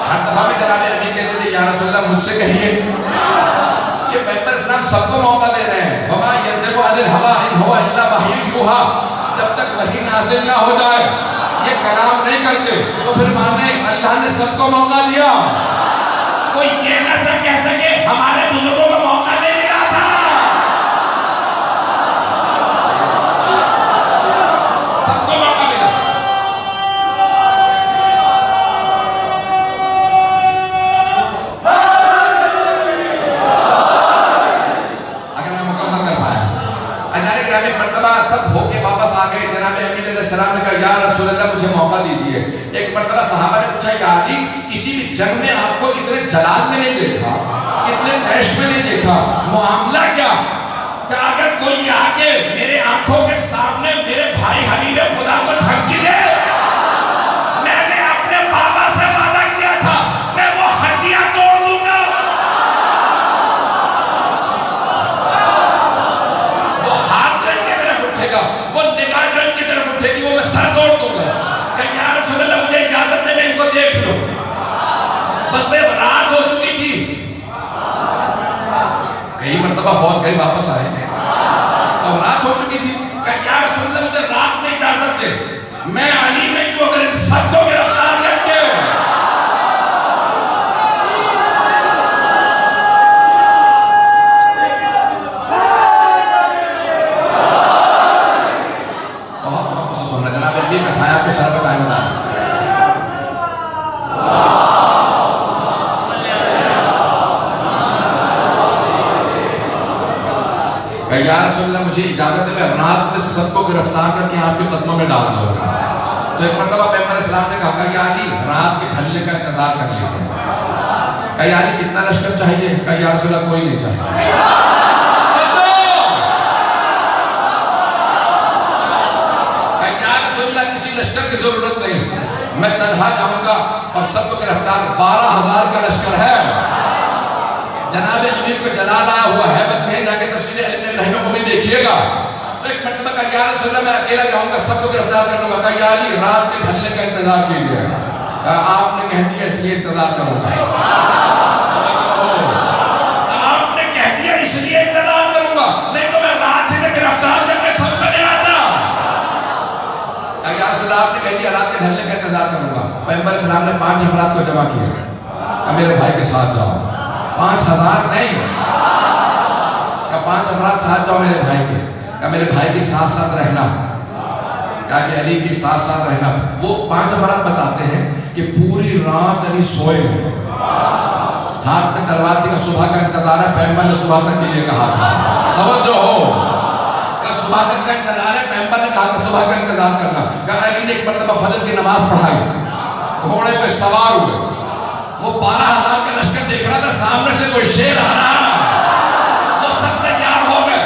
ہر دفعہ میں جناب امیر کہتے تھے یا رسول اللہ مجھ سے کہیے۔ یہ پیغمبر اسلام سب کو موقع دے رہے ہیں، وما ينطق عن الهوى ان هو الا وحی یوحی، جب تک وحی نازل نہ ہو جائے یہ کلام نہیں کرتے، تو پھر مانے اللہ نے سب کو موقع دیا۔ کوئی یہ نہ کہہ سکے ہمارے بزرگوں کو موقع دے ملا تھا، سب کو موقع ملا۔ اگر میں مکمل کر پایا، ایک مرتبہ سب ہو کے واپس آ گئے، جناب امیر علیہ السلام نے کہا یا رسول اللہ مجھے موقع دیجیے۔ ایک مرتبہ صحابہ نے پوچھا یا علی کسی بھی جنگ میں آپ کو اتنے جلال میں نہیں دیکھا، اتنے عیش میں نہیں دیکھا، معاملہ کیا؟ کہ اگر کوئی آ کے میرے آنکھوں کے سامنے میرے بھائی حبیب خدا کو دھمکی دے، میں نے اپنے بابا سے وعدہ کیا تھا میں وہ ہڈیاں توڑ دوں گا، وہ ہاتھ جن کی طرف اٹھے گا، وہ نگاہ جن کی طرف اٹھے گی، وہ میں سر توڑ دوں گا۔ کہ یا رسول اللہ مجھے اجازت دے میں ان کو دیکھ لوں۔ بس میں رات ہو چکی تھی، کئی مرتبہ فوت گئی واپس آئے ہیں، اب رات ہو چکی تھی، کہ یا رسول اللہ مجھے رات میں اجازت دے، میں علی نہیں ہوں، اگر ان سب کو گرفتار کر کے بہت کچھ سننا۔ جناب امیر کا سایہ آپ کو سر پہ قائم ہونا ہے۔ یا رسول اللہ مجھے اجازت ہے میں رات میں سب کو گرفتار کر کے آپ کے قدموں میں ڈال دوں گا۔ تو ایک مرتبہ پیغمبر اسلام نے کہا کہ یا علی رات کے ڈھلنے کا انتظار کر لیجیے۔ کہ یا علی کتنا لشکر چاہیے؟ کہ یا رسول اللہ کوئی نہیں چاہیے۔ کہ یا رسول اللہ کسی لشکر کی ضرورت نہیں، میں تنہا جاؤں گا اور سب کو گرفتار، 12,000 کا لشکر ہے۔ جناب امیر کو جلال آیا ہوا ہے، بس میں جا کے تفسیر علی بن ابراہیم قمی دیکھیے گا۔ تو ایک مرتبہ کہا یا رسول اللہ میں اکیلا جاؤں گا، سب کو گرفتار کر لوں گا۔ کہا یا علی رات کے ڈھلنے کا انتظار کیجیے۔ آپ نے کہہ دیا اس لیے انتظار کروں گا، آپ نے کہہ دیا اس لیے انتظار کروں گا، نہیں تو میں رات میں گرفتار کر کے سب کو لے آتا۔ کہا یا رسول اللہ آپ نے کہہ دیا رات کے ڈھلنے کا انتظار کروں گا۔ پیغمبر اسلام نے 5 افراد کو جمع کیا، کہ میرے بھائی کے ساتھ جاؤ، 5,000 نہیں، کہ 5 افراد ساتھ جاؤ میرے بھائی کے، کہ میرے بھائی کے ساتھ ساتھ رہنا، کیا کہ علی کے ساتھ ساتھ رہنا۔ وہ 5 افراد بتاتے ہیں کہ پوری رات علی سوئے ہوئے، ہاتھ میں تلوار تھی، کہ صبح کا انتظار ہے، پیغمبر نے صبح تک کے لیے کہا تھا، توجہ ہو، کہ صبح تک کا انتظار ہے، پیغمبر نے کہا تھا صبح کا انتظار کرنا۔ کہ علی نے ایک مرتبہ فجر کی نماز پڑھائی، گھوڑے پہ سوار ہوئے، وہ 12,000 کا لشکر دیکھ رہا تھا، سامنے سے کوئی شیر آ رہا، وہ سب تیار ہو گئے،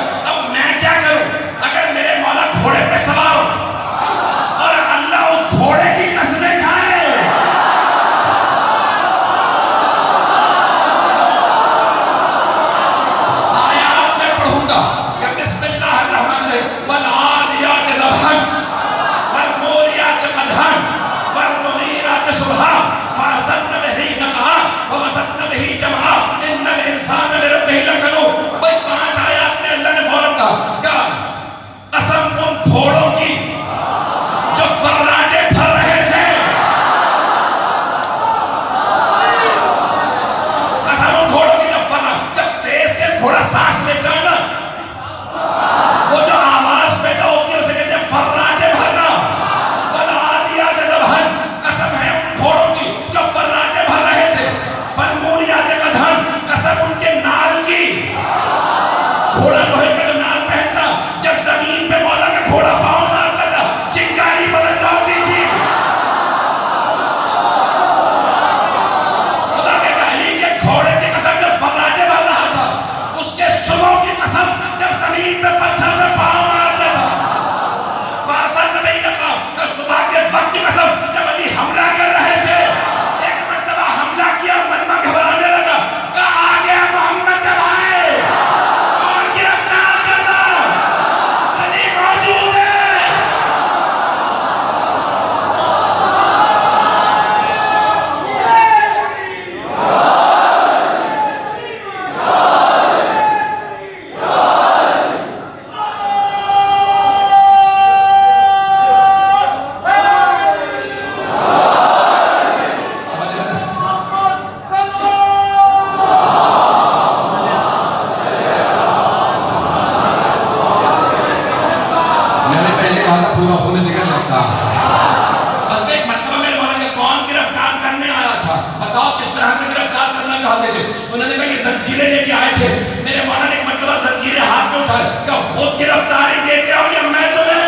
خود گرفتاری دیتے ہو یا میں تمہیں؟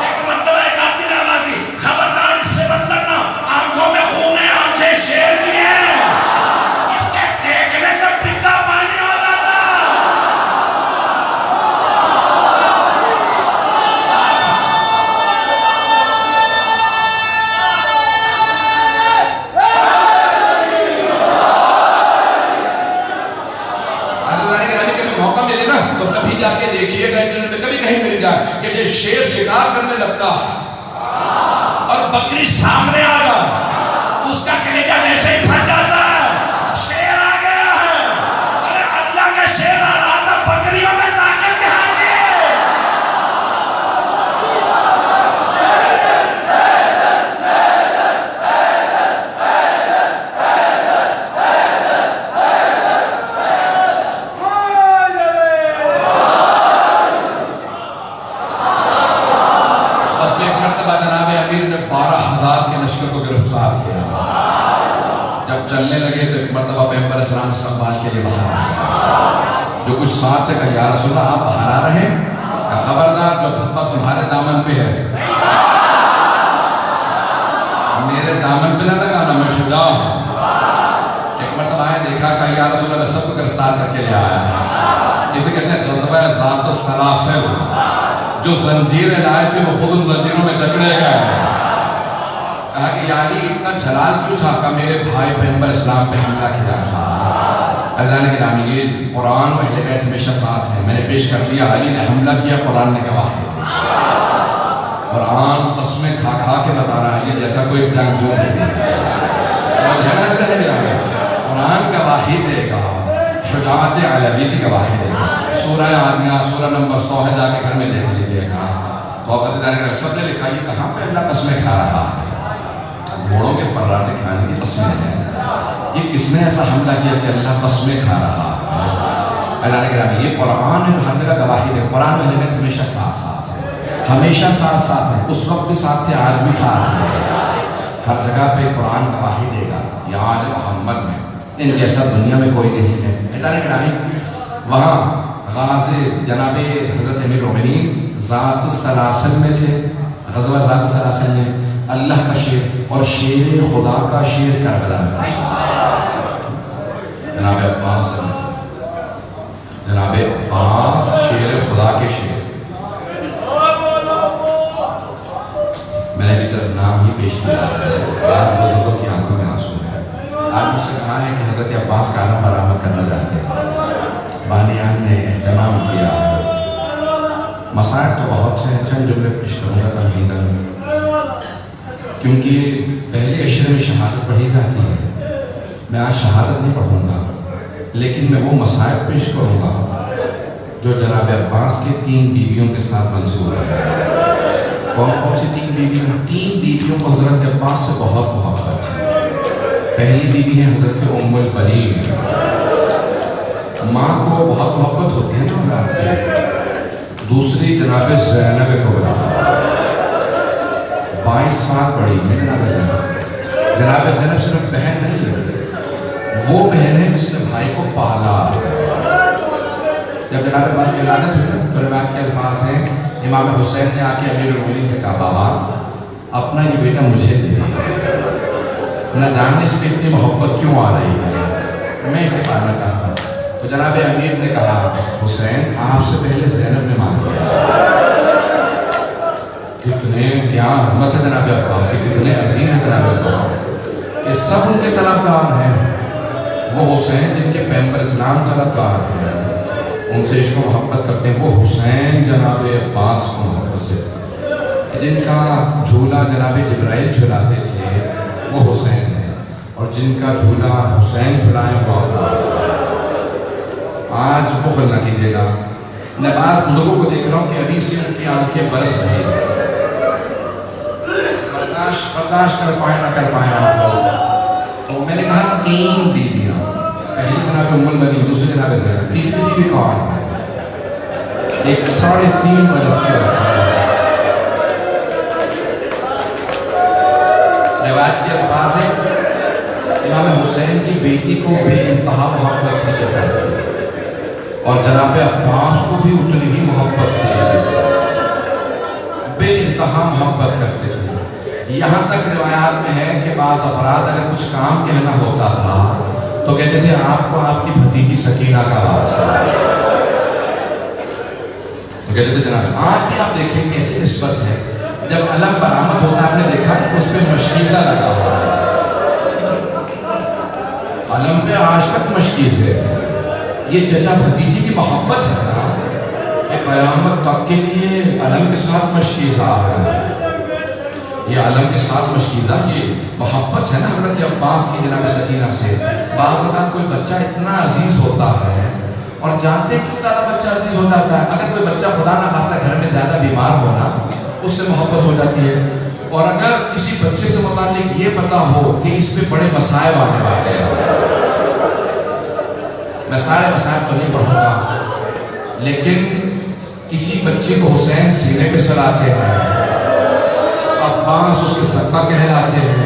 ایک مرتبہ ایک آدمی نے آواز دی، خبردار اس سے مت لڑنا، آنکھوں میں خون ہے، آنکھیں شیر کی ہیں، اس کے دیکھنے سے پیتا پانی ہو جاتا۔ موقع ملے نا تو کبھی جا کے دیکھیے گا انٹرنیٹ پہ، کبھی کہیں مل جائے کہ جو شیر شکار کرنے لگتا اور بکری سامنے آ گیا، اس کا کلیجہ ویسے ہی پھٹ جاتا ہے، شیر آ گیا ہے، ارے اللہ کا شیر آ رہا تھا، بکریوں میں طاقت کہاں گئی؟ جناب امیر نے 12,000 کے لشکر کو گرفتار کیا۔ جب چلنے لگے تو ایک مرتبہ پیغمبر اسلام سنبھال کے لیے باہر آئے، جو کچھ ساتھ سے کہا، یا رسول اللہ آپ باہر آ رہے ہیں؟ کہ خبردار جو دھبا تمہارے دامن پہ ہے میرے دامن پہ نہ لگانا، میں شجاع ہوں۔ ایک مرتبہ آئے، دیکھا کہ یا رسول اللہ سب کو گرفتار کر کے لے آیا ہے، جسے کہتے ہیں غزوہ ذات السلاسل، جو زنجیریں لائے تھے وہ خود ان زنجیروں میں جکڑے گئے۔ کہا کہ یعنی اتنا جلال کیوں تھا؟ کہ میرے بھائی پیغمبر اسلام پہ حملہ کیا تھا۔ عزیزان گرامی، یہ قرآن و اہل بیت ہمیشہ ساتھ ہیں۔ میں نے پیش کر دیا، علی نے حملہ کیا، قرآن نے گواہ ہے۔ قرآن قسمیں کھا کھا کے بتا رہا ہے، یہ جیسا کوئی جنگجو نہیں ہے۔ قرآن گواہی دے گا، شجاعت علیوی کی گواہی دے گا۔ سورہ آدمیہ سورہ نمبر 100 ہے، جا کے گھر میں دیکھ لیجیے گا۔ تو آپ بتائیں، سب نے لکھا یہ کہاں پہ اللہ قسمیں کھا رہا ہے؟ گھوڑوں کے فراٹے کھانے کی قسمیں ہیں۔ یہ کس نے ایسا حملہ کیا کہ اللہ قسمیں کھا رہا ہے؟ اللہ نے کہا یہ قرآن ہے، ہر جگہ گواہی دے۔ قرآن و اہل بیت ہمیشہ ساتھ ساتھ ہے، ہمیشہ ساتھ ساتھ ہے، اس وقت بھی ساتھ تھے، آج بھی ساتھ ہے۔ ہر جگہ پہ قرآن گواہی دے گا، یا آل محمد میں ان جیسا دنیا میں کوئی نہیں ہے۔ اللہ نے کہا وہاں غازی جناب حضرت امیر المومنین ذات السلاسل میں تھے، غزوہ ذات السلاسل میں اللہ کا شیر اور شیر خدا کا شیر کربلا میں تھا، جناب عباس شیر خدا کے شیر۔ میں نے بھی صرف نام ہی پیش کیا، بعض لوگوں کی آنکھوں میں آنسو ہے۔ آج مجھ سے کہا ہے کہ حضرت عباس کا علم برآمد کرنا چاہتے ہیں، بانیان نے اہتمام کیا ہے۔ مسائل تو بہت ہیں، چند جملے پیش کروں گا تمہیداً، کیونکہ پہلے عشرے میں شہادت پڑھی جاتی ہے۔ میں آج شہادت نہیں پڑھوں گا، لیکن میں وہ مسائل پیش کروں گا جو جناب عباس کے 3 بیویوں کے ساتھ منسوب ہے۔ کون کون سی 3 بیویوں؟ 3 بیویوں کو حضرت عباس سے بہت محبت ہے۔ پہلی بیوی ہے حضرت ام البنین، ماں کو بہت محبت ہوتی ہے نا اولاد سے۔ دوسری جناب زینب کبریٰ، 22 سال بڑی ہے جناب زینب۔ جناب زینب صرف بہن نہیں ہے، وہ بہن ہے جس نے بھائی کو پالا۔ جب جناب عباس کی ولادت ہوئی تو روایت کے الفاظ ہیں، امام حسین نے آ کے امیر المومنین سے کہا بابا اپنا یہ بیٹا مجھے دے، نہ جاننے اس پہ اتنی محبت کیوں آ رہی ہے، میں اسے پالنا چاہتا ہوں۔ تو جناب امیر نے کہا حسین آپ سے پہلے زینب نے مانگ لیا۔ کتنے کیا عظمت ہے جناب عباس کی، کتنے عظیم ہیں جناب عباس، یہ سب ان کے طلبگار ہیں۔ وہ حسین جن کے پیغمبر اسلام طلبگار ہیں، ان سے عشق و محبت کرتے ہیں، وہ حسین جناب عباس کو محبت سے، جن کا جھولا جناب جبرائیل جھلاتے تھے وہ حسین ہیں، اور جن کا جھولا حسین جھلائیں وہ عباس۔ آج بخل نہ کیجیے گا، میں بعض بزرگوں کو دیکھ رہا ہوں کہ ابھی سے ان کی آنکھیں برس رہی ہیں، برداشت کر پائیں نہ کر پائیں آپ لوگ۔ تو میں نے کہا 3 بیویاں، پہلی جناب ام البنین، دوسری جناب زینب، تیسری بیوی کون ہے؟ ایک 3.5 برس کی بچہ ہے۔ روایت کے الفاظ ہیں امام حسین کی بیٹی کو بے انتہا محبت تھی چچا سے، اور جناب عباس کو بھی اتنی ہی محبت تھی، بے انتہا محبت کرتے تھے۔ یہاں تک روایات میں ہے کہ بعض افراد اگر کچھ کام کہنا ہوتا تھا تو کہتے تھے آپ کو آپ کی بھتیجی سکینہ کا آواز ہے، تو کہتے تھے جناب۔ آج بھی آپ دیکھیں کیسی نسبت ہے، جب علم برآمد ہوتا ہے آپ نے دیکھا اس پہ مشکیزہ لگا ہوا ہے، علم پہ آج تک مشکیز ہے۔ یہ چچا بھتیجی کی محبت ہے نا، کہ قیامت تک کے لیے علم کے ساتھ مشکیزہ ہے، یہ علم کے ساتھ مشکیزہ، یہ محبت ہے نا حضرت عباس کی جناب سکینہ سے۔ بعض اوقات کوئی بچہ اتنا عزیز ہوتا ہے، اور جانتے ہیں کیوں زیادہ بچہ عزیز ہو جاتا ہے؟ اگر کوئی بچہ خدا نہ خاصہ گھر میں زیادہ بیمار ہونا، اس سے محبت ہو جاتی ہے، اور اگر کسی بچے سے متعلق یہ پتا ہو کہ اس پہ بڑے مسائب آنے والے ہیں، میں سارے مسائب تو نہیں پڑھوں گا، لیکن کسی بچے کو حسین سینے پہ سلاتے ہیں، عباس اس کے صدقہ کہلاتے ہیں،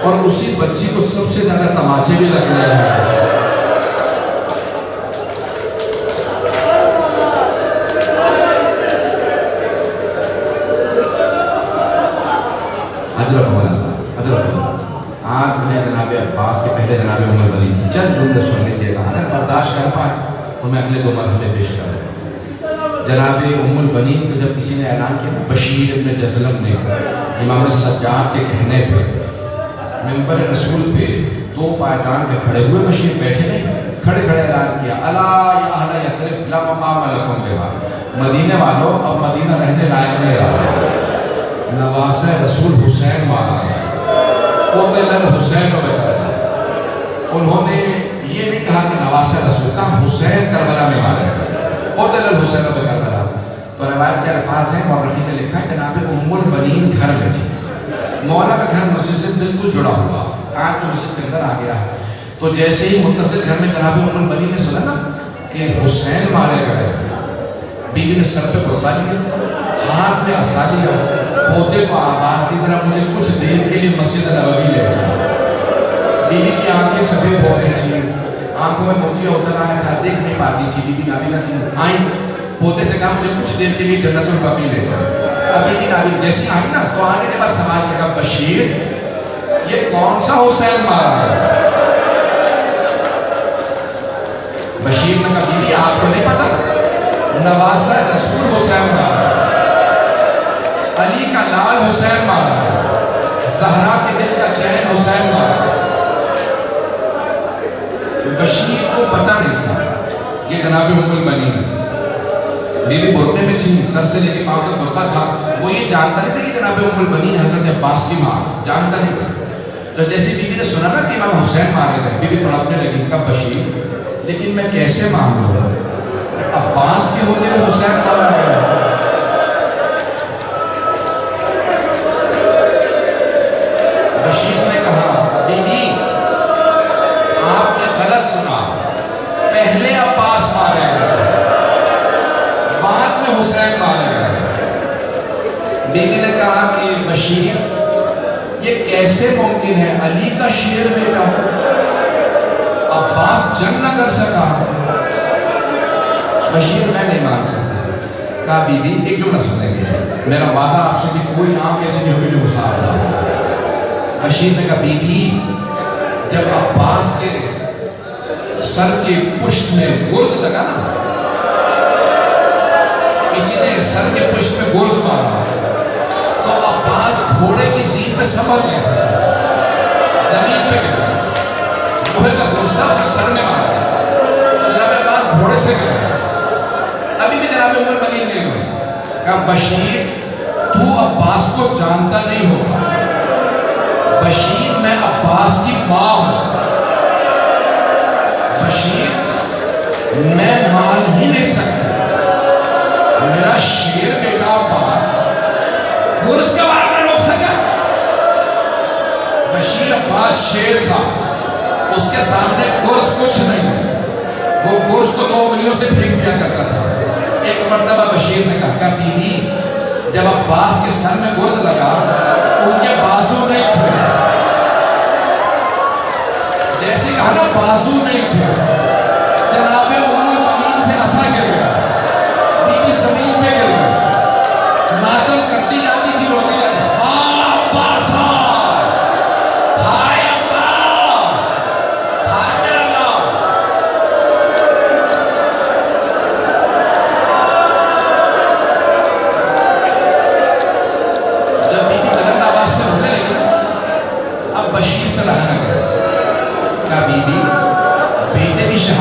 اور اسی بچی کو سب سے زیادہ تماچے بھی لگ رہے ہیں۔ آج میں جناب عباس کے پہلے جناب ام البنین سے چند جملے سن لیجیے گا، اگر برداشت کر پائے تو میں اگلے 2 مرحلے پیش کر رہا ہوں۔ جناب ام البنین کو جب کسی نے اعلان کیا، بشیر ابن جذلم نے امام سجاد کے کہنے پہ منبر رسول پہ 2 پائدان پہ کھڑے ہوئے، بشیر بیٹھے نہیں، کھڑے کھڑے اعلان کیا، الا یا اہل یثرب لا مقام لکم بہا، مدینے والوں اب مدینہ رہنے لائق نہیں رہا، نواسہ رسول حسین مارا گیا، قتل الحسین و کربلا۔ انہوں نے یہ نہیں کہا کہ نواسہ رسول کا، حسین کربلا میں مارا گیا، قتل الحسین و کربلا۔ تو روایت کے الفاظ ہیں، مورخین نے لکھا ہے جناب ام البنین گھر میں تھی، مولا کا گھر مسجد سے بالکل جڑا ہوا، آج تو مسجد کے اندر آ گیا ہے، تو جیسے ہی متصل گھر میں جناب ام البنین نے سنا نا کہ حسین مارے گئے، بیوی نے سر پہ پردہ لیا، ہاتھ میں عصا لیا، پوتے کو آواز دی، ذرا مجھے کچھ دیر کے لیے مسجد نبوی لے جاؤ۔ بیوی کی آنکھیں سفید ہو گئی تھی، آنکھوں میں موتیا اتر آیا تھا، دیکھ نہیں پاتی تھی، بیوی نابینا تھی، آئیں پوتے سے کہا مجھے کچھ دیر کے لیے جنت البقیع لے جاؤ۔ اب بیوی نابینا جیسی آئی نا تو آنے کے بعد سوال کیا، بشیر یہ کون سا حسین مارا ہے؟ بشیر نے کہا بیوی آپ کو نہیں پتا، نواسہ رسول حسین مارا ہے، علی کا لال حسین مارا ہے، زہرا کے دل کا چین حسین مارا ہے۔ بشیر کو پتا نہیں تھا یہ جناب ام البنین، بیوی برقعے میں تھی، سر سے لے کے پاؤں تک برقع تھا، وہ یہ جانتا نہیں تھا کہ جناب ام البنین حضرت عباس کی ماں، جانتا نہیں تھا۔ تو جیسے بیوی نے سنا نا کہ امام حسین مارے گئے، بیوی تڑپنے لگی، کب بشیر لیکن میں کیسے مانگوں، عباس کے ہوتے ہوئے حسین مارا گیا۔ بشیر نے کہا بیوی آپ نے غلط سنا، پہلے عباس مارے گئے، بعد میں حسین مارے گئے۔ بیوی نے کہا کہ بشیر یہ کیسے ممکن ہے، علی کا شیر بیٹا عباس جنگ نہ کر سکا۔ بشیر میں نہیں مان سکتا۔ کہا بیوی ایک جملہ سنیں گے، میرا وعدہ آپ سے کہ کوئی آنکھ ایسی نہیں ہوگی جو مساف نہ ہو۔ بشیر نے کہا بیوی جب عباس کے سر کے پشت میں گرز لگا نا، کسی نے سر کے پشت میں گرز مارا تو عباس گھوڑے کی زین پہ سنبھل نہیں سکتا، زمین پہ گرا، لوہے کا گرزہ سر میں مارا تو جناب عباس گھوڑے سے گرا۔ ابھی بھی جناب ام البنین نہیں ہوئی، کہا بشیر تو عباس کو جانتا نہیں ہوگا، بشیر میں عباس کی ماں ہوں، بشیر میں مان ہی نہیں سکتا، میرا شیر بیٹا عباس گرز کا وار نہ روک سکا۔ بشیر عباس شیر تھا، اس کے سامنے گرز کچھ نہیں، وہ گرز کو 2 انگلیوں سے پھینک دیا کرتا تھا۔ ایک مرتبہ بشیر نے کہا بیوی جب عباس کے سر میں گرز لگا ان کے بازو نہیں تھے، جیسے کہا نا بازو نہیں تھے، جناب ام البنین سے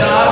4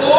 2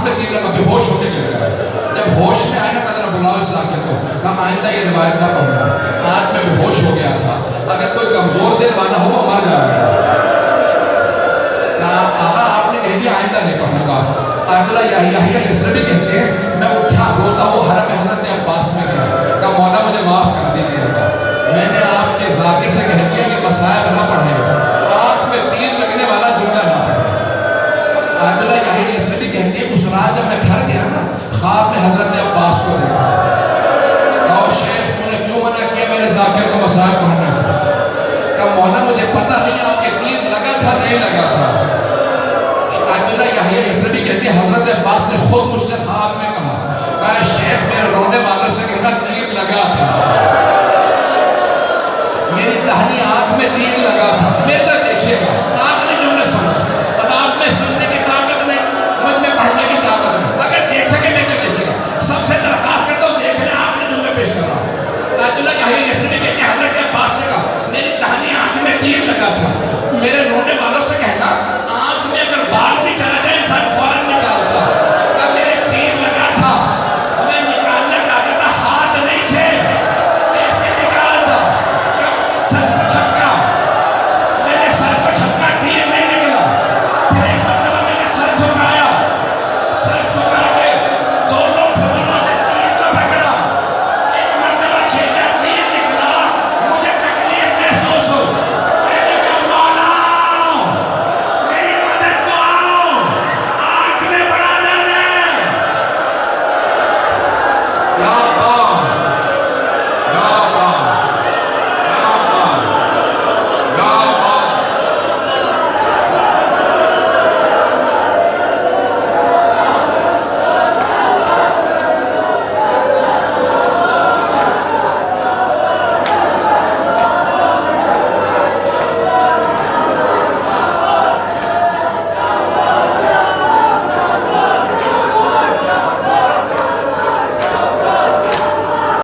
آنکھ میں تیر لگا، بے ہوش ہو کے گر گیا۔ جب ہوش میں آئے نا کہا ذرا بلاؤ اس ذاکر کو، کہا آئندہ یہ روایت نہ پڑھنا، آج میں بے ہوش ہو گیا تھا، اگر کوئی کمزور دل والا ہو وہ مر جائے گا۔ کہا آقا آپ نے کہہ دیا آئندہ نہیں پڑھوں گا۔ آیت اللہ یحییٰ یثربی کہتے ہیں میں اٹھا روتا ہوں حرم حضرت عباس میں گیا، کہا مولا مجھے معاف کر دیجیے گا، میں نے آپ کے ذاکر سے کہہ دیا کہ مصائب نہ پڑھیں، آنکھ میں تیر لگنے والا جملہ نہ پڑھیں۔ آیت اللہ یحییٰ یثربی کہتے ہیں اس رات جب میں گھر گیا نا، خواب میں حضرت عباس کو دیکھا، کہا شیخ تم نے کیوں منع کیا میرے ذاکر کو مصائب پڑھنے سے؟ کہا مولا مجھے پتہ نہیں آپ کے تیر لگا تھا نہیں لگا تھا۔ آیت اللہ یحییٰ یثربی کہتے ہیں حضرت عباس نے خود مجھ سے خواب میں کہا شیخ میرے رونے والوں سے